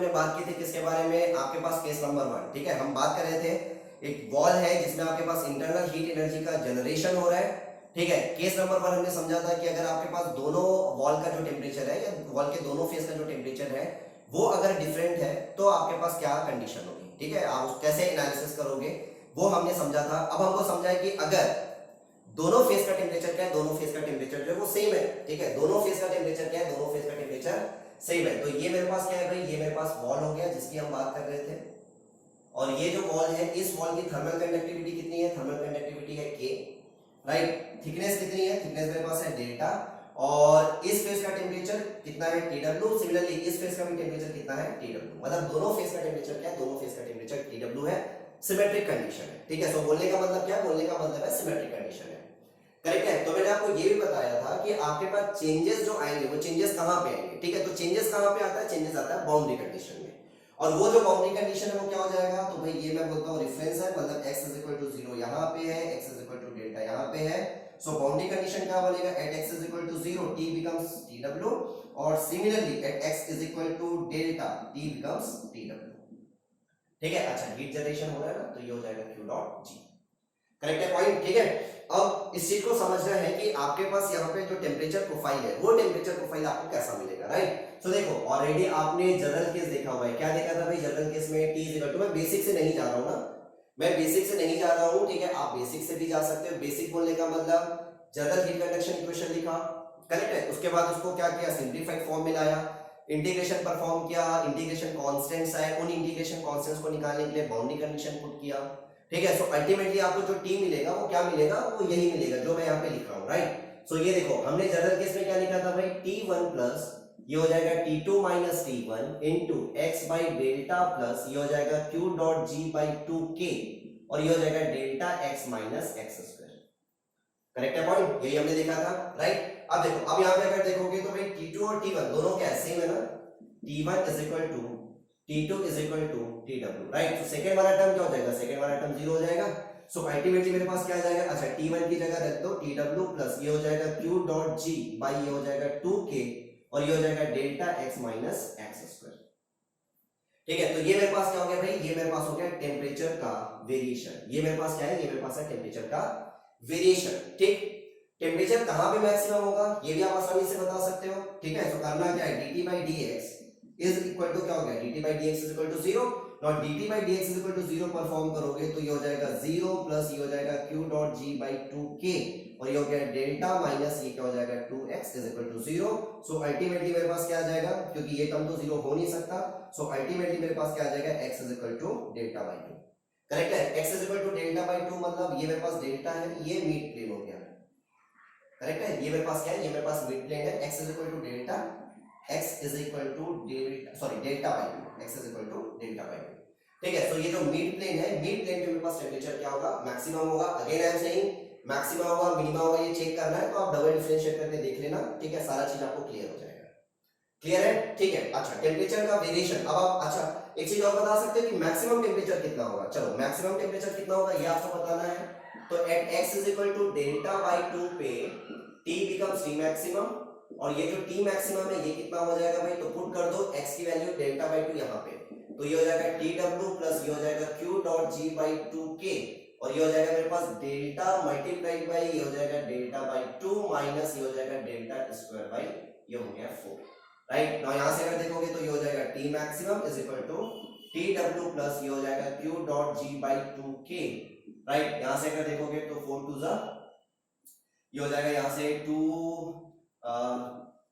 हमने बात की थी किसके बारे में, आपके पास केस नंबर 1, ठीक है। हम बात कर रहे थे एक वॉल है जिसमें आपके पास इंटरनल हीट एनर्जी का जनरेशन हो रहा है, ठीक है। केस नंबर 1 हमने समझा था कि अगर आपके पास दोनों वॉल का जो टेम्परेचर है या वॉल के दोनों फेस का जो टेम्परेचर है वो अगर डिफरेंट है तो आपके पास क्या कंडीशन होगी, ठीक है। आप कैसे एनालिसिस करोगे वो हमने समझा था। अब हमको समझा है कि अगर दोनों फेस का टेम्परेचर क्या है, दोनों फेस का टेम्परेचर जो है वो सेम है, ठीक है। दोनों फेस का टेम्परेचर क्या है, दोनों फेस का टेम्परेचर सेम है। तो ये मेरे पास क्या है भाई, ये मेरे पास वॉल हो गया जिसकी हम बात कर रहे थे, और ये जो वॉल है इस वॉल की थर्मल कंडक्टिविटी कितनी है, थर्मल कंडक्टिविटी है K, राइट। थिकनेस कितनी है, थिकनेस मेरे पास है डेल्टा, और इस फेस का टेम्परेचर कितना है TW। सिमिलरली इस फेस का भी टेम्परेचर कितना है TW, मतलब दोनों फेस का टेम्परेचर क्या है, दोनों फेस का टेम्परेचर TW है, सिमेट्रिक कंडीशन है, ठीक है। सो बोलने का मतलब क्या है, बोलने का मतलब है सिमेट्रिक कंडीशन है, करेक्ट है। तो मैंने आपको ये भी बताया था कि आपके पास चेंजेस जो आएंगे वो चेंजेस कहां पे आएंगे, ठीक है। तो चेंजेस कहां पे आता है, चेंजेस आता है बाउंड्री कंडीशन में, और वो जो बाउंड्री कंडीशन है वो क्या हो जाएगा, तो भाई ये मैं बोलता हूं रेफरेंस है, मतलब x इज इक्वल टू 0 यहां पे है, x is equal to delta यहां पे है। सो बाउंड्री कंडीशन क्या बनेगा, at x is equal to 0 t becomes tw, और similarly at x is equal to delta t becomes tw, ठीक है। अच्छा हीट जनरेशन हो रहा है ना, तो ये हो जाएगा q डॉट g, करेक्ट है पॉइंट, ठीक है। अब इस चीज को समझना है कि आपके पास यहाँ पे जो टेम्परेचर प्रोफाइल है वो टेम्परेचर प्रोफाइल आपको कैसा मिलेगा, राइट। तो देखो ऑलरेडी आपने जनरल केस देखा हुआ है, क्या देखा था भाई जनरल केस में T इक्वल टू, मैं बेसिक से नहीं जा रहा हूँ ना, मैं बेसिक से नहीं जा रहा हूँ, ठीक है। आप बेसिक से भी जा सकते हो। बेसिक बोलने का मतलब जनरल हीट कंडक्शन इक्वेशन लिखा, करेक्ट है। उसके बाद उसको क्या किया, सिंप्लीफाइड फॉर्म में लाया, इंटीग्रेशन परफॉर्म किया, इंटीग्रेशन कांस्टेंट्स आए, उन इंटीग्रेशन कांस्टेंट्स को निकालने के लिए बाउंड्री कंडीशन पुट किया, ठीक है। सो अल्टीमेटली आपको जो टी मिलेगा वो क्या मिलेगा, वो यही मिलेगा जो मैं यहाँ पे लिख रहा हूँ, राइट। सो ये देखो हमने जनरल केस में क्या लिखा था भाई, T1 प्लस ये हो जाएगा T2 minus T1 into x by delta plus ये हो जाएगा Q dot G by 2K, और ये हो जाएगा delta x minus x square, correct है पॉइंट, यही हमने देखा था, राइट। अब देखो अब यहाँ पे अगर देखोगे तो भाई T2 और T1 दोनों क्या है, सेम है ना, T1 is equal to T2 is equal to TW, right. तो सेकंड वाला टर्म क्या हो जाएगा, सेकंड वाला टर्म 0 हो जाएगा। सो अल्टीमेटली मेरे पास क्या आ जाएगा, अच्छा T1 की जगह रख दो TW प्लस ये हो जाएगा Q डॉट G बाई ये हो जाएगा 2K, और ये हो जाएगा delta x minus x square, ठीक है। तो ये मेरे पास क्या हो गया भाई, ये मेरे पास हो गया टेम्परेचर का वेरिएशन, ये मेरे पास क्या है, ये मेरे पास है टेम्परेचर का वेरिएशन, ठीक। टेम्परेचर कहां पे मैक्सिमम होगा ये भी आप आसानी से बता सकते हो, ठीक है। तो करना क्या है, dt by dx is equal to क्या हो गया, dt by dx is equal to 0, और dt by dx is equal to 0 perform करोगे तो ये हो जाएगा 0 प्लस ये हो जाएगा q dot g by 2k, और ये हो गया डेल्टा माइनस ये क्या हो जाएगा 2x is equal to 0। So ultimately मेरे पास क्या आ जाएगा, क्योंकि ये टर्म तो 0 हो नहीं सकता, सो अल्टीमेटली मेरे पास क्या आ जाएगा, x is equal to delta by 2, correct है। x is equal to delta by 2 मतलब ये मेरे पास डेल्टा है, ये मिड प्लेन हो गया, करेक्ट है। ये मेरे पास क्या है, ये मेरे पास मिड प्लेन है, x is equal to delta, x is equal to delta, sorry delta by 2, x is equal to delta by 2, ठीक है। सो ये जो मिड प्लेन है, मिड प्लेन पे मेरे पास टेम्परेचर क्या होगा, मैक्सिमम होगा। Again I am saying maximum होगा मिनिमम होगा, ये चेक करना है तो आप डबल डिफरेंशिएट करके देख लेना, ठीक है। सारा चीज आपको क्लियर हो जाएगा, क्लियर है, ठीक है। अच्छा टेम्परेचर का वेरिएशन, अब आप अच्छा एक चीज और बता सकते हो कि मैक्सिमम टेम्परेचर कितना होगा, चलो मैक्सिमम टेम्परेचर कितना होगा ये आपको बताना है। तो at x is equal to delta by 2 पे T बिकम्स T मैक्सिमम, और ये जो T मैक्सिमम है ये कितना हो जाएगा भाई, तो पुट कर दो x की वैल्यू डेल्टा बाई 2 यहाँ पे, तो ये हो जाएगा TW प्लस ये हो जाएगा Q dot G by 2K, और ये हो जाएगा मेरे पास डेल्टा मल्टीप्लाइड बाई ये हो जाएगा डेल्टा बाई 2 माइनस ये हो जाएगा डेल्टा स्क्वायर बाई ये हो गया 4, राइट। नाउ यहां से अगर देखोगे तो ये हो जाएगा T maximum is equal to TW plus ये हो जाएगा Q dot G by 2K, right. यहां से अगर देखोगे तो 4 टू जा ये हो जाएगा, यहां से 2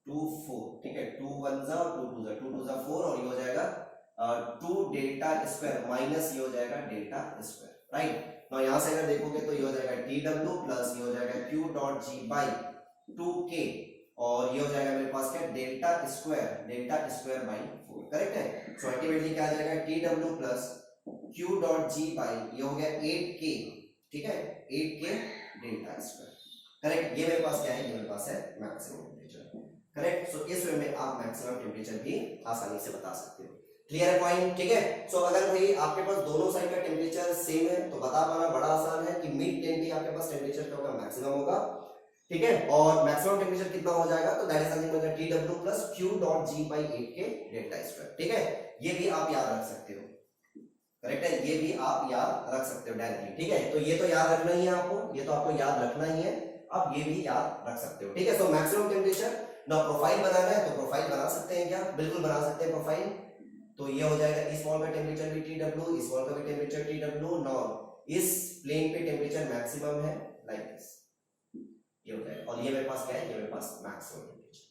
2 4, ठीक है, 2 1 जा और 2 2 जा, 2 2 जा 4, और ये हो जाएगा 2 डेल्टा स्क्वायर माइनस ये हो जाएगा डेल्टा स्क्वायर, राइट। नाउ यहां से अगर देखोगे तो ये हो जाएगा TW प्लस ये हो जाएगा Q dot G by 2K, और ये हो जाएगा मेरे पास क्या, डेल्टा स्क्वायर बाई 4, करेक्ट है। सो अल्टीमेटली क्या आ जाएगा, TW plus Q dot G by ये हो गया 8K, ठीक है, 8K डेल्टा स्क्वायर, करेक्ट। ये मेरे पास क्या है, ये मेरे पास है मैक्सिमम टेम्परेचर, करेक्ट। सो इस वे में आप मैक्सिमम टेम्परेचर भी आसानी से बता सकते हो, क्लियर है पॉइंट, ठीक है। सो अगर भाई आपके पास दोनों साइड का टेम्परेचर सेम है तो बता पाना बड़ा आसान है कि मिड प्लेन पे आपके पास टेम्परेचर क्या होगा, मैक्सिमम होगा। ठीक है, और मैक्सिमम टेम्परेचर कितना हो जाएगा, तो दैट इज समथिंग मतलब TW plus Q dot G by 8K delta square. ठीक है, ये भी आप याद रख सकते हो, करेक्ट है, ये भी आप याद रख सकते हो डायरेक्टली। ठीक है, तो ये तो याद रखना ही है आपको, ये तो आपको याद रखना ही है, आप ये भी याद रख सकते हो। ठीक है, सो मैक्सिमम टेम्परेचर ना, प्रोफाइल बनाना है तो प्रोफाइल बना सकते हैं क्या, बिल्कुल बना सकते हैं प्रोफाइल। तो ये हो जाएगा इस वॉल का टेम्परेचर भी TW, इस वॉल का भी टेम्परेचर TW, नॉ इस प्लेन पे टेम्परेचर मैक्सिमम है लाइक दिस, ये हो जाएगा, और ये मेरे पास क्या है, ये मेरे पास मैक्सिमम टेम्परेचर।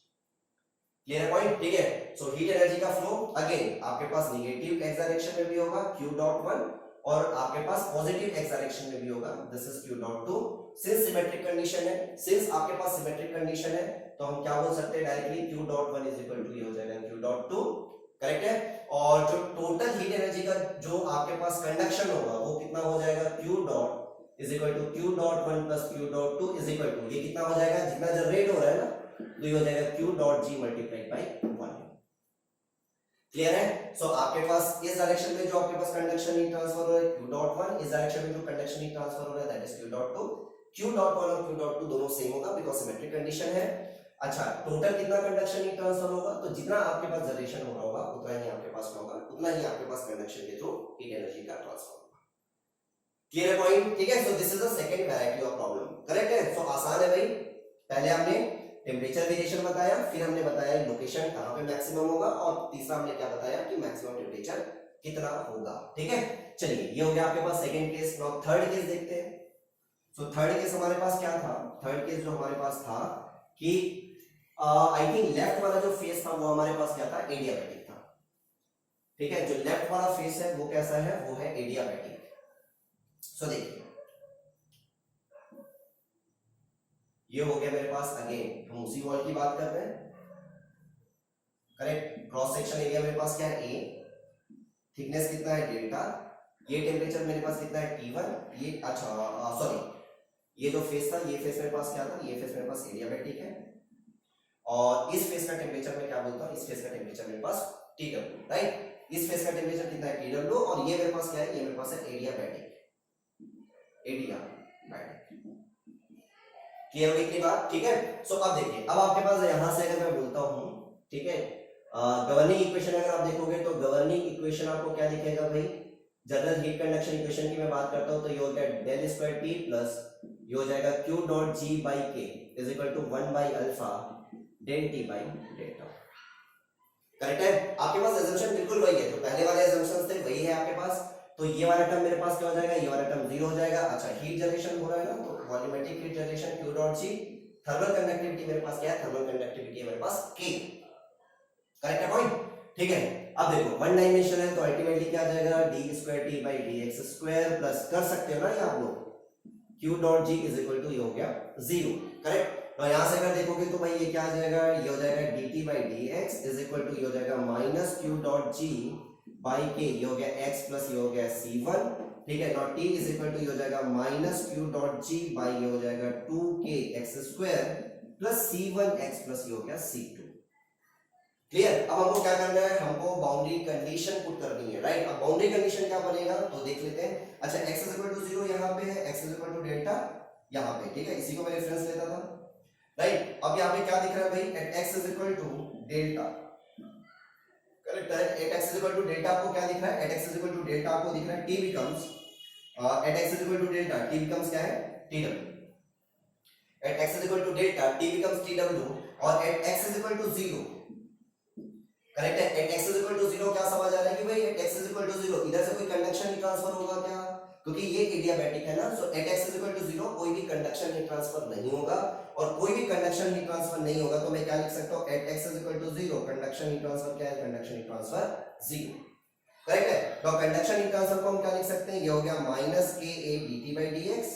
क्लियर है पॉइंट। ठीक है, सो हीट एनर्जी का फ्लो अगेन आपके पास नेगेटिव एक्स डायरेक्शन में भी होगा Q डॉट 1, और आपके पास पॉजिटिव एक्स डायरेक्शन में भी होगा, this is Q dot 2। Since symmetric condition है, सिंस आपके पास सिमेट्रिक कंडीशन है, तो हम क्या बोल सकते हैं directly, Q dot 1 is equal to, ये हो जाएगा Q डॉट 2, करेक्ट है। और जो टोटल हीट एनर्जी का जो आपके पास कंडक्शन होगा वो कितना हो जाएगा, Q dot is equal to Q dot 1 plus Q dot 2 is equal to, ये कितना हो जाएगा, जितना जनरेट हो रहा है ना, तो ये हो जाएगा Q dot G multiplied by 1। Clear है, सो आपके पास इस डायरेक्शन में जो आपके पास कंडक्शन हीट ट्रांसफर हो रहा है Q डॉट 1, इस डायरेक्शन में जो कंडक्शन हीट ट्रांसफर हो रहा है that is Q dot 2। Q dot 1 और Q डॉट 2 दोनों सेम होगा बिकॉज़ सिमेट्रिक कंडीशन है। अच्छा, टोटल कितना कंडक्शन हीट ट्रांसफर होगा, तो जितना आपके पास जनरेशन हो रहा होगा उतना ही आपके पास होगा, उतना ही आपके पास कंडक्शन के थ्रू हीट एनर्जी का ट्रांसफर होगा। क्लियर है पॉइंट। ठीक है, so this is the second variety of problem, correct है। सो आसान है भाई, पहले हमने टेम्परेचर वेरिएशन बताया, फिर हमने बताया लोकेशन कहां पे मैक्सिमम होगा, और तीसरा हमने क्या बताया कि मैक्सिमम टेम्परेचर कितना होगा। ठीक है, चलिए ये हो गया आपके पास second case. Now third case देखते हैं। सो थर्ड केस हमारे पास क्या था, थर्ड केस जो हमारे पास था कि आई थिंक लेफ्ट वाला जो फेस था वो हमारे पास क्या था, एडियाबैटिक था। ठीक है, जो लेफ्ट वाला फेस है वो कैसा है, वो है एडियाबैटिक। सो देखिए ये हो गया मेरे पास, अगेन हम उसी वॉल की बात कर रहे हैं, करेक्ट। क्रॉस सेक्शन एरिया मेरे पास क्या है, A, थिकनेस कितना है डेल्टा, ये टेम्परेचर मेरे पास कितना है T1, ये अच्छा सॉरी ये जो फेस था, ये फेस मेरे पास क्या था, ये फेस मेरे पास एडियाबैटिक है, और इस फेस का टेम्परेचर मैं क्या बोलता हूँ, इस फेस का टेम्परेचर मेरे पास TW, राइट। इस फेस का टेम्परेचर कितना है TW, और ये मेरे पास क्या है, ये मेरे पास है एडियाबैटिक, एडियाबैटिक। क्लियर हो गई बात। ठीक है, सो अब देखिए, अब आपके पास यहां से अगर मैं बोलता हूं, ठीक है, गवर्निंग इक्वेशन अगर आप देखोगे तो गवर्निंग इक्वेशन आपको क्या दिखेगा भाई, जनरल हीट कंडक्शन इक्वेशन की मैं बात करता हूं तो ये हो गया डेल स्क्वायर T प्लस ये हो जाएगा Q dot G by K is equal to 1 by alpha del T by delta. Correct है, आपके पास assumption बिल्कुल वही है, तो पहले वाले assumptions थे वही है आपके पास, तो ये वाला टर्म मेरे पास क्या हो जाएगा, ये वाला टर्म जीरो हो जाएगा। अच्छा, हीट जनरेशन हो रहा है ना, तो volumetric heat generation Q dot G, thermal conductivity मेरे पास क्या है, थर्मल कंडक्टिविटी है मेरे पास K। करेक्ट है पॉइंट। ठीक है, अब देखो वन डायमेंशन है तो अल्टीमेटली क्या आ जाएगा, d square T by dx square plus कर सकते हो ना ये आप लोग, Q dot G is equal to ये हो गया जीरो, करेक्ट। तो यहां से अगर देखोगे तो भाई ये क्या आ जाएगा, ये हो जाएगा dt by dx is equal to ये हो जाएगा minus Q dot G by K, ये हो गया x प्लस ये हो गया c1, ठीक है। Naught t is equal to ये हो जाएगा minus Q dot G by ये हो जाएगा 2k x square plus c1 x plus ये हो गया c2। क्लियर। अब हमको क्या करना है, हमको बाउंड्री कंडीशन पुट करनी है, राइट। अब बाउंड्री कंडीशन क्या बनेगा तो देख लेते हैं। अच्छा, x इज इक्वल टू 0 यहां पे है, x is equal to delta यहां पे, ठीक है, इसी को मैं रेफरेंस लेता था, राइट। अब यहां पे क्या दिख रहा है भाई, at x is equal to delta, correct है। At x is equal to delta आपको क्या दिख रहा है, at x is equal to delta आपको दिख रहा है t becomes at x is equal to delta t becomes क्या है tw, at x is equal to delta t becomes tw, और at x is equal to 0, correct है। At x is equal to 0 क्या समझ आ रहा है कि भाई at x is equal to 0 इधर से कोई कंडक्शन ही ट्रांसफर होगा क्या, क्योंकि ये एडियाबैटिक है ना, so at x is equal to 0 कोई भी कंडक्शन ही ट्रांसफर नहीं होगा, और कोई भी कंडक्शन ही ट्रांसफर नहीं होगा तो मैं क्या लिख सकता हूं, at x is equal to 0 conduction ही ट्रांसफर क्या है, कंडक्शन ही ट्रांसफर 0, करेक्ट है। तो कंडक्शन ही ट्रांसफर को हम क्या लिख सकते हैं, ये हो गया minus ka dt by dx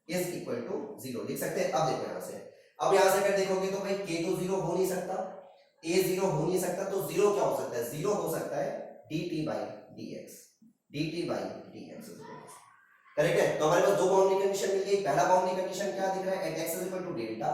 is equal to 0 लिख सकते हैं। अब देखो यहां से, अब यहां से अगर देखोगे तो भाई k तो 0 हो नहीं सकता, a 0 हो नहीं सकता, तो 0 क्या हो सकता है, 0 हो सकता है dt by dx, dt by dx, correct है। तो हमारे पास दो बाउंड्री कंडीशन मिल गई। पहला बाउंड्री कंडीशन क्या दिख रहा है, at x is equal to delta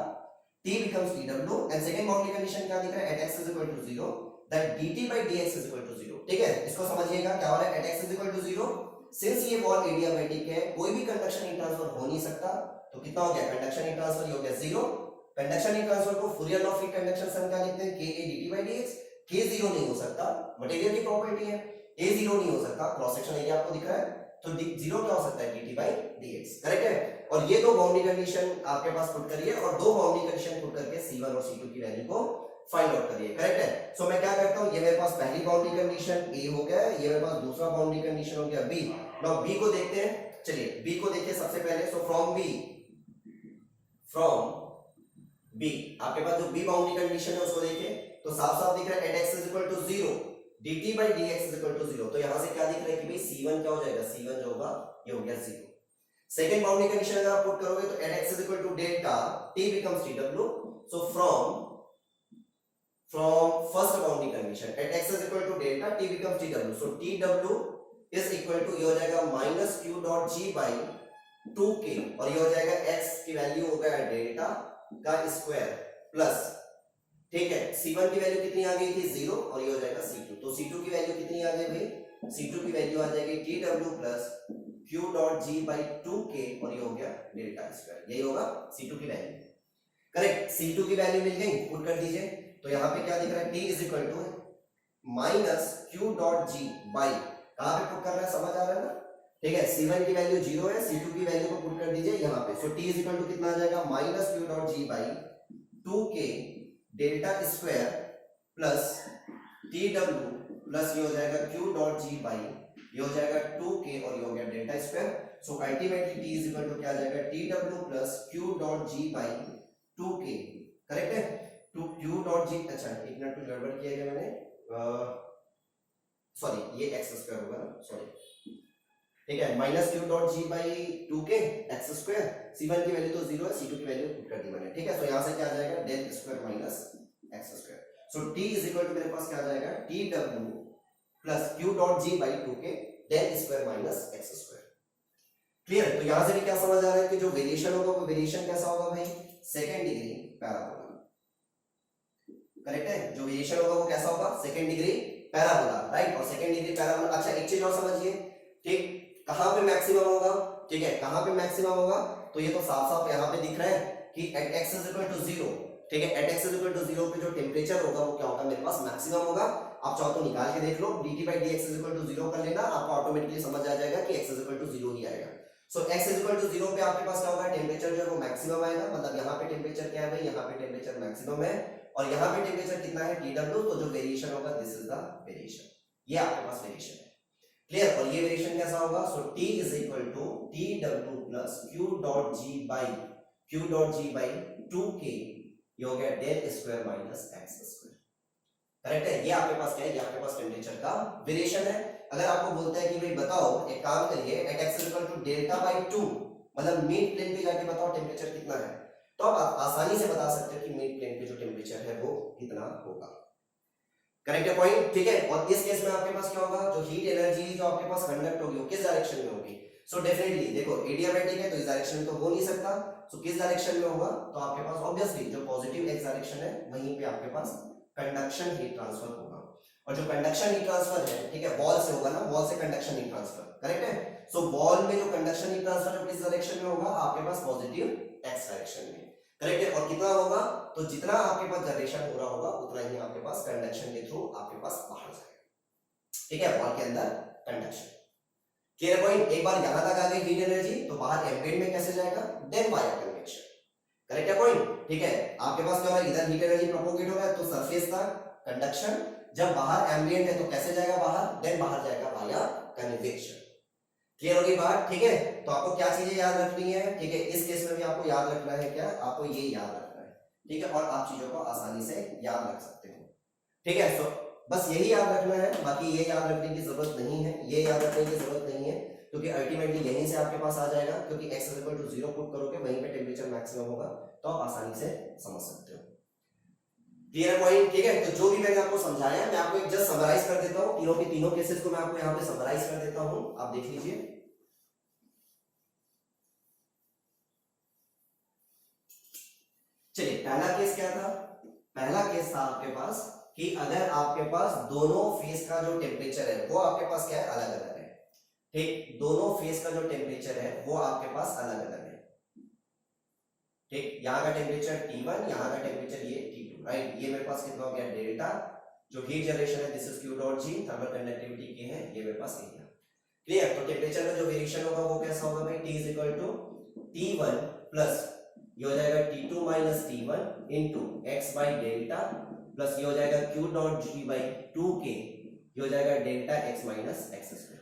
t becomes tw, and second boundary condition क्या दिख रहा है, at x is equal to 0 that dt by dx is equal to 0, ठीक है। इसको समझिएगा क्या हो रहा है, at x is equal to 0 since ये वॉल एडियाबैटिक है, कोई भी कंडक्शन हीट ट्रांसफर हो नहीं सकता, तो कितना हो गया कंडक्शन हीट ट्रांसफर, ये हो गया जीरो। कंडक्शन हीट ट्रांसफर को Fourier law of heat conduction से हम क्या लिखते हैं, के D T by D x. के जीरो नहीं हो सकता, मटेरियल की प्रॉपर्टी है, ए जीरो नहीं हो सकता, क्रॉस सेक्शन एरिया आपको दिख रहा है, तो जीरो क्या हो सकता है, dt बाई dx, करेक्ट है। और ये दो बाउंड्री कंडीशन आपके पास पुट करिए और दो बाउंड्री कंडीशन पुट करके C1 और C2 की वैल्यू को फाइंड आउट करिए, करेक्ट है। सो मैं क्या करता हूं, ये मेरे पास पहली बाउंड्री कंडीशन A हो गया, ये मेरे पास दूसरा बाउंड्री कंडीशन हो गया B। नाउ B को देखते हैं, चलिए B को देखिए सबसे पहले। सो फ्रॉम B आपके पास जो B बाउंड्री कंडीशन है उसको देखिए, तो साफ साफ दिख रहा है at x is equal to 0 dt by dx is equal to 0। तो यहां से क्या दिख रहा है कि भाई C1 क्या हो जाएगा, C1 जो होगा ये हो गया 0। सेकंड बाउंड्री कंडीशन अगर आप पुट करोगे तो at x is equal to delta t becomes tw। so from first boundary condition at x is equal to delta t becomes tw, so tw is equal to ये हो जाएगा minus q dot g by 2k, और ये हो जाएगा x की value हो गया डेल्टा का स्क्वायर प्लस, ठीक है। C1 की वैल्यू कितनी आ गई थी 0, और ये हो जाएगा C2, तो C2 की वैल्यू कितनी आ गई भाई, C2 की वैल्यू आ जाएगी tw plus q dot g by 2k, और ये हो गया डेल्टा स्क्वायर, यही होगा C2 की वैल्यू, करेक्ट। C2 की वैल्यू मिल गई, पुट कर दीजिए, तो यहाँ पे क्या दिख रहा है, t is equal to minus q dot g by, कहां पे पुट कर रहा है समझ आ रहा है ना, ठीक है। C1 की वैल्यू 0 है, C2 की वैल्यू को पुट कर दीजिए यहाँ पे, सो t इज इक्वल टू कितना आ जाएगा, minus q dot g by 2k delta square plus tw plus ये हो जाएगा q डॉट g by, ये हो जाएगा 2k, और ये हो गया delta square. So ultimately t is equal to क्या आ जाएगा, tw plus q dot g by 2k, correct है। टू q डॉट g, अच्छा एक मिनट में गड़बड़ किया गया मैंने, सॉरी ये x स्क्वायर होगा ना, सॉरी, ठीक है, minus q dot g by 2k x square. C1 की वैल्यू तो 0 है, C2 की वैल्यू पुट कर दी मैंने, ठीक है। तो यहां से क्या आ जाएगा, डेल स्क्वायर माइनस x स्क्वायर। So t is equal to मेरे पास क्या आ जाएगा, tw plus q dot g by 2k del square minus x square, clear. तो यहां से भी क्या समझ आ रहा है कि जो वेरिएशन होगा वो वेरिएशन कैसा होगा भाई, सेकंड डिग्री पैराबोला, करेक्ट है। जो वेरिएशन होगा वो कैसा होगा, सेकंड डिग्री पैराबोला, राइट। और सेकंड डिग्री पैराबोला, अच्छा एक चीज और समझिए, ठीक, कहां पे मैक्सिमम होगा, ठीक है, कहां पे मैक्सिमम होगा, तो ये तो साफ साफ यहाँ पे दिख रहा है कि at x is equal to 0, ठीक है, at x is equal to 0 पे जो टेम्परेचर होगा वो क्या होगा, मेरे पास मैक्सिमम होगा। आप चाहो तो निकाल के देख लो, dt by dx is equal to 0 कर लेना, आपको ऑटोमेटिकली समझ आ जाएगा कि x is equal to 0 ही आएगा। सो x is equal to 0 पे आपके पास क्या होगा, टेम्परेचर जो है वो मैक्सिमम आएगा, मतलब यहाँ पे टेम्परेचर क्या है भाई, यहाँ पे टेम्परेचर मैक्सिमम है, और यहाँ पे टेम्परेचर कितना है tw, तो जो वेरिएशन होगा दिस इज द वेरिएशन, ये आपके पास वेरिएशन है, क्लियर। और ये वेरिएशन कैसा होगा, so t is equal to tw plus q dot g by 2k, ये हो गया del square minus x square, correct है। ये आपके पास क्या है, ये आपके पास टेम्परेचर का वेरिएशन है। अगर आपको बोलता है कि भाई बताओ, एक काम करिए, at x equal to delta by 2, मतलब मिड प्लेन पे जाके बताओ टेम्परेचर कितना है, तो आप आसानी से बता सकते हो कि मिड प्लेन पे जो टेम्परेचर है वो कितना होगा, करेक्ट है पॉइंट, ठीक है। और इस केस में आपके पास क्या होगा, जो हीट एनर्जी जो आपके पास कंडक्ट होगी वो किस डायरेक्शन में होगी, सो डेफिनेटली देखो एडियाबैटिक है तो इस डायरेक्शन में तो हो नहीं सकता, सो किस डायरेक्शन में होगा, तो आपके पास ऑब्वियसली जो पॉजिटिव एक्स डायरेक्शन है वहीं पे आपके पास कंडक्शन हीट ट्रांसफर होगा, और जो कंडक्शन हीट ट्रांसफर है, ठीक है, वॉल से होगा ना, वॉल से कंडक्शन हीट ट्रांसफर, करेक्ट है। सो वॉल में जो कंडक्शन हीट ट्रांसफर है किस डायरेक्शन में होगा, आपके पास पॉजिटिव एक्स डायरेक्शन में, करेक्ट है। और कितना होगा, तो जितना आपके पास जनरेशन हो रहा होगा उतना ही आपके पास कंडक्शन के थ्रू आपके पास बाहर जाएगा, ठीक है, वॉल के अंदर कंडक्शन, क्लियर पॉइंट। एक बार यहां तक आ गई हीट एनर्जी, तो बाहर एम्बिएंट में कैसे जाएगा, देन वाया कन्वेक्शन, करेक्ट है पॉइंट, ठीक है। आपके पास क्या होगा, इधर हीट एनर्जी प्रोपोगेट हो रहा है तो सरफेस तक कंडक्शन, जब बाहर एम्बिएंट है तो कैसे जाएगा बाहर, देन बाहर जाएगा वाया कन्वेक्शन, क्लियर होगी बात, ठीक है। तो आपको क्या चीजें याद रखनी है, ठीक है, इस केस में भी आपको याद रखना है, क्या आपको ये याद रखना है, ठीक है, और आप चीजों को आसानी से याद रख सकते हो, ठीक है। सो बस यही याद रखना है, बाकी ये याद रखने की जरूरत नहीं है, ये याद रखने की जरूरत नहीं है, क्योंकि अल्टीमेटली यहीं से आपके पास आ जाएगा, क्योंकि x is equal to 0 put करोगे वहीं पे टेम्परेचर मैक्सिमम होगा, तो आप आसानी से समझ सकते हो, क्लियर पॉइंट, ठीक है। तो जो भी मैंने आपको समझाया, मैं आपको एक जस्ट समराइज कर देता हूं, तीनों के तीनों केसेस को मैं आपको यहां पे समराइज कर देता हूं, आप देख लीजिए। चलिए पहला केस क्या था, पहला केस था आपके पास कि अगर आपके पास दोनों फेस का जो टेम्परेचर है वो आपके पास क्या है, अलग अलग है, ठीक, दोनों फेस का जो टेम्परेचर है वो आपके पास अलग अलग है। ठीक, यहाँ का टेम्परेचर T1, यहाँ का टेम्परेचर ये T2, राइट। ये मेरे पास कितना हो गया डेल्टा, जो हीट जनरेशन है this is Q dot G, thermal conductivity K है, ये मेरे पास एरिया। क्लियर। तो टेम्परेचर का जो वेरिएशन होगा वो कैसा होगा भाई, T is equal to T1 plus ये हो जाएगा T2 minus T1 into x by delta plus ये हो जाएगा Q dot G by 2K, ये हो जाएगा delta x minus x square.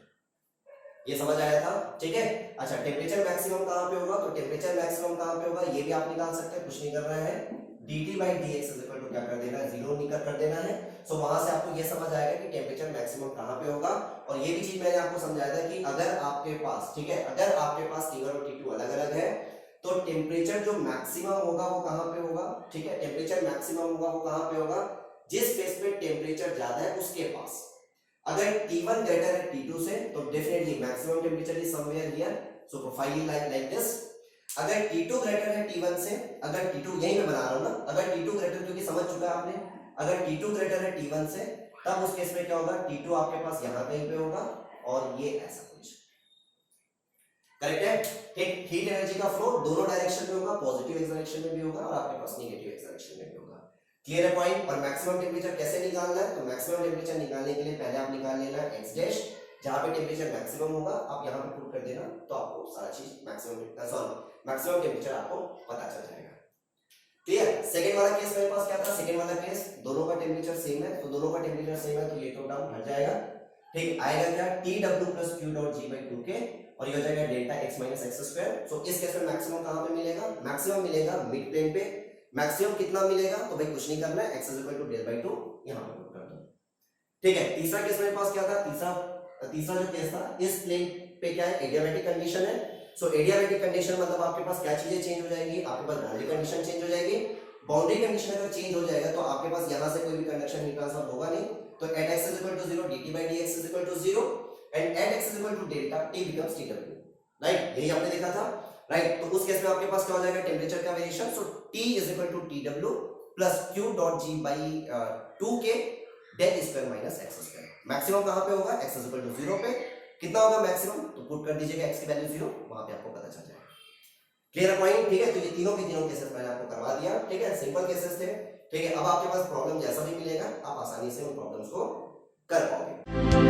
ये समझ आया था, ठीक है। अच्छा, टेम्परेचर मैक्सिमम कहां पे होगा, तो टेम्परेचर मैक्सिमम कहां पे होगा ये भी आप निकाल सकते हैं, कुछ नहीं कर रहा है, dt by dx is equal to क्या कर देना है, जीरो निकल कर देना है। सो वहां से आपको ये समझ आएगा कि टेम्परेचर मैक्सिमम कहां पे होगा। और ये भी चीज मैंने आपको समझाया था कि अगर आपके पास, ठीक है, अगर आपके पास T1 और T2 अलग अलग है तो टेम्परेचर जो मैक्सिमम होगा वो कहां पे होगा, ठीक है, टेम्परेचर मैक्सिमम होगा वो कहां पे होगा, जिस फेस पे टेम्परेचर ज्यादा है उसके पास। अगर T1 ग्रेटर है T2 से तो definitely maximum temperature is somewhere here, so profile like this. अगर T2 ग्रेटर है T1 से, अगर T2 यही मैं बना रहा हूं ना, अगर T2 ग्रेटर, क्योंकि समझ चुका है आपने, अगर T2 ग्रेटर है T1 से तब उस केस में क्या होगा, T2 आपके पास यहां कहीं पे होगा और ये ऐसा कुछ, करेक्ट है। ठीक, हीट एनर्जी का फ्लो दोनों डायरेक्शन में होगा, पॉजिटिव एक्स डायरेक्शन में भी होगा और आपके पास नेगेटिव एक्स डायरेक्शन में भी होगा। क्लियर है पॉइंट। और मैक्सिमम टेम्परेचर कैसे निकालना है, तो मैक्सिमम टेम्परेचर निकालने के लिए पहले आप निकाल लेना x डैश, जहां पे टेम्परेचर मैक्सिमम होगा आप यहां पे पुट कर देना, तो आपको सारा चीज मैक्सिमम टेम्परेचर आपको पता चल जाएगा। क्लियर। सेकंड वाला केस मेरे पास क्या था, सेकंड वाला केस दोनों का टेम्परेचर सेम है, तो दोनों का टेम्परेचर सेम है तो ये तो टर्म हट जाएगा। ठीक, आएगा क्या, TW plus Q dot G by 2K और ये हो जाएगा delta x minus x square. So इस केस में मैक्सिमम कहां पे मिलेगा, मैक्सिमम मिलेगा मिड प्लेन पे। मैक्सिमम कितना मिलेगा, तो भाई कुछ नहीं करना है, x is equal to del by 2 यहां पे पुट कर दो। ठीक है, तीसरा केस मेरे पास क्या था, तीसरा जो केस था, इस प्लेन पे क्या है, एडियाबैटिक कंडीशन है। सो एडियाबैटिक कंडीशन मतलब आपके पास क्या चीजें चेंज हो जाएगी, आपके पास बाउंड्री कंडीशन चेंज हो जाएगी। बाउंड्री कंडीशन अगर चेंज हो जाएगा तो आपके पास यहां से कोई भी कंडक्शन हीट ट्रांसफर होगा नहीं, तो at x is equal to 0 dt by dx is equal to 0 and at x is equal to delta t becomes tw, right. यही आपने देखा था, राइट। तो उस केस में आपके पास क्या हो जाएगा, टेम्परेचर का variation, so t is equal to tw plus q dot g by 2k del square minus x square। Maximum कहां पे होगा, x is equal to 0 पे। कितना होगा मैक्सिमम, तो पुट कर दीजिएगा x की वैल्यू 0, वहां पे आपको पता चल जाएगा। क्लियर पॉइंट, ठीक है। तो ये तीनों के तीनों केसेस मैंने आपको करवा दिया, ठीक है, सिंपल केसेस थे। ठीक है, अब आपके पास प्रॉब्लम जैसा भी मिलेगा आप आसानी से उन प्रॉब्लम्स को कर पाओगे।